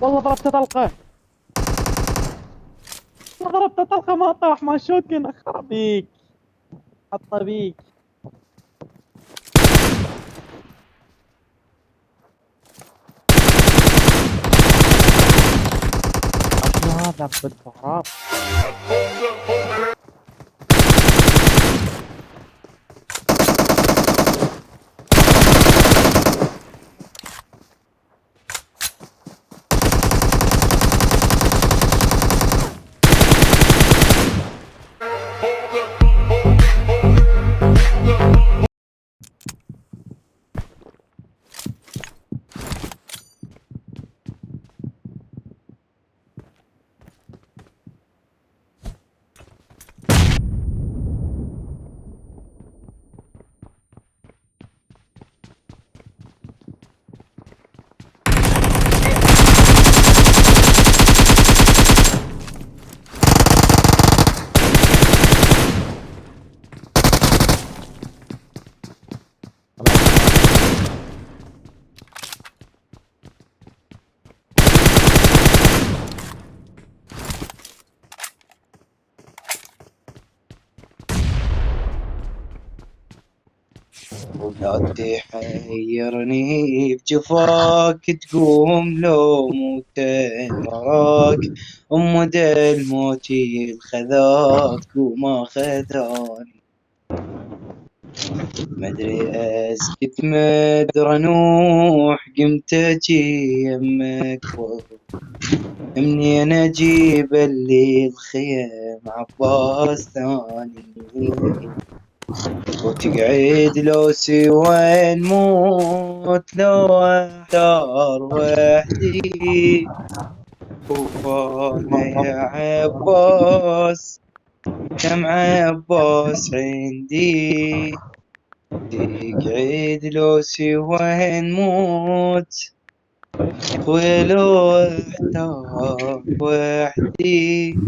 والله ضربت طلقة، ضربت طلقة ما طاح مع الشوتجن. اخرب بيك، حطه بيك. شو هذا بالتراب؟ لا تحيرني بجفاك، تقوم لو موتين وراك. مدى الموت الخذاك وما خذاني. مدري اسكت مدري نوح، قمت اجي يمك منين اجيب اللي الخيم عباس ثاني. وتقعد لو سوى نموت، لو احتار وحدي. وانا يا عباس كم عباس عندي. تقعد لو سوى نموت، ولو احتار وحدي.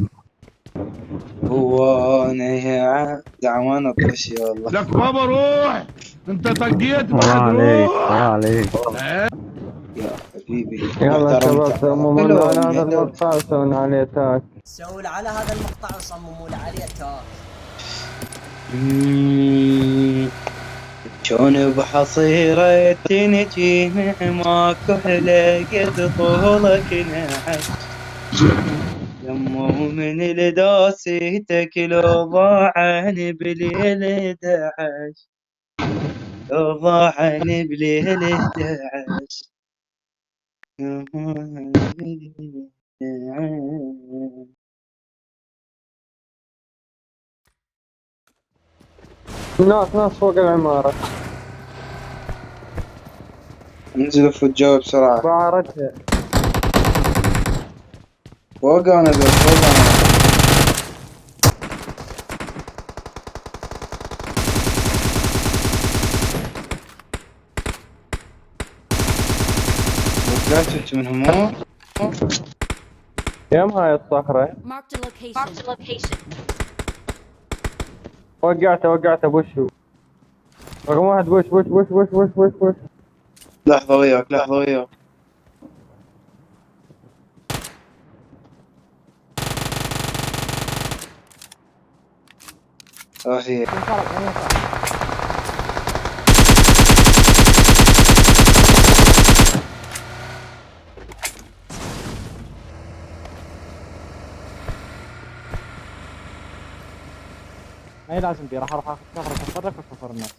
وانا يا دعوان اطرش يا الله. لك بابا روح، انت طقيت الله بعد عليك، روح. الله عليك. يا حبيبي يلا شباب محترمتك. صمموا على هذا المقطع وسوون عليه تاك. سووا على هذا المقطع وصمموا له عليه تاك. شلون بحصيره تنجي معاك حلقة طولك نحس. يمو من الداسيتك لو ضاعني بليل 11، لو ضاعني بليل 11. ناس فوق العمارة انزل فوق جواب بسرعة. بعرتها. فوق انا فوق انا. طلعت انت منهم مو؟ يم هاي الصخرة Marked a location. وقعته بوشو. رقم واحد وش. لحظة وياك لحظة وياك. هي ما هي لازم دي، راح اروح اخذ كفر اتفرق وكفر نفسي.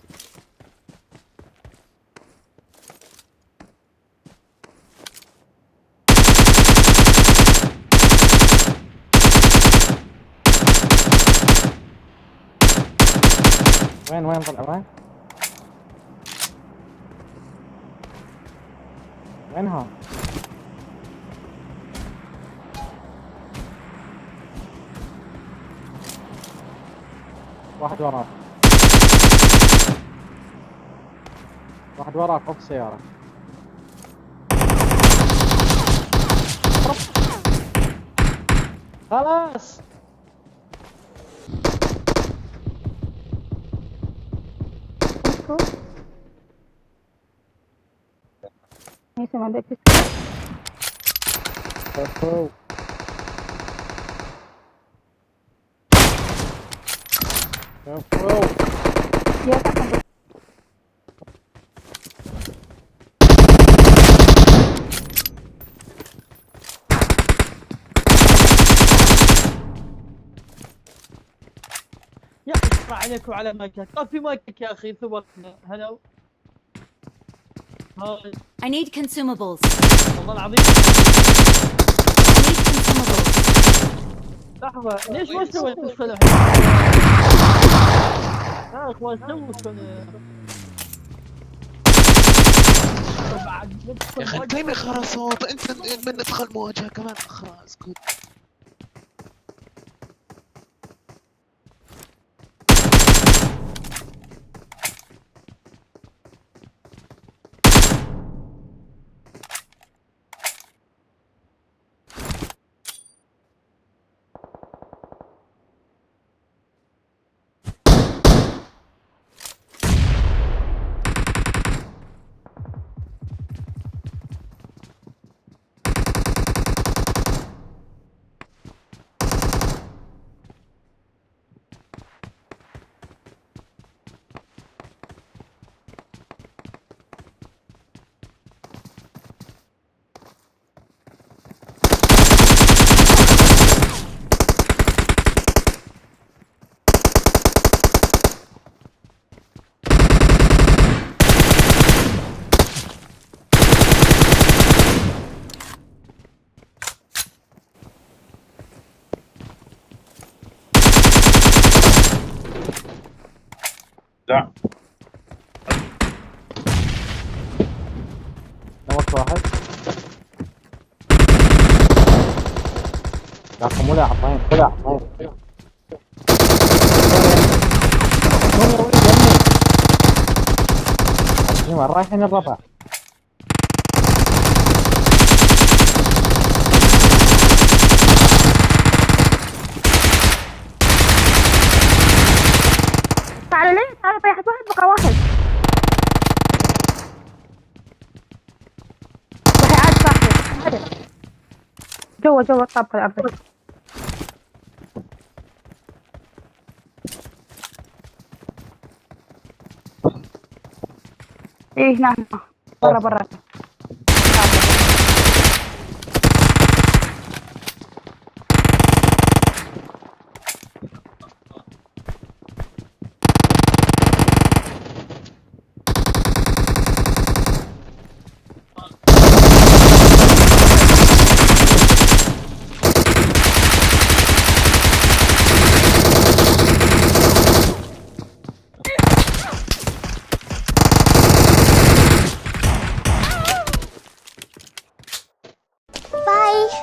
وين طلع وين؟ وينها؟ واحد وراك فوق السيارة. خلاص ماشي ما عندك. أخو. أخو. يا اخي اقطع عليك وعلى مايكك، طفي مايكك يا اخي ثبتنا. هلا هاي I need consumables. والله العظيم. I need consumables. لحظة ليش ما سويت الصلح؟ يا اخوان سووا الصلح. يا اخي انت ليه خرصوط انت من ندخل مواجهه كمان اخرى اسكت. لا نمط واحد. يا أخي مو لاعب طلع. رايحين الربع. تعال ليه؟ تعال طيحت واحد بقى واحد. وهي عاد صاحبي. جوا الطابق الأرضي. ايه هنا برا.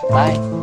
Bye.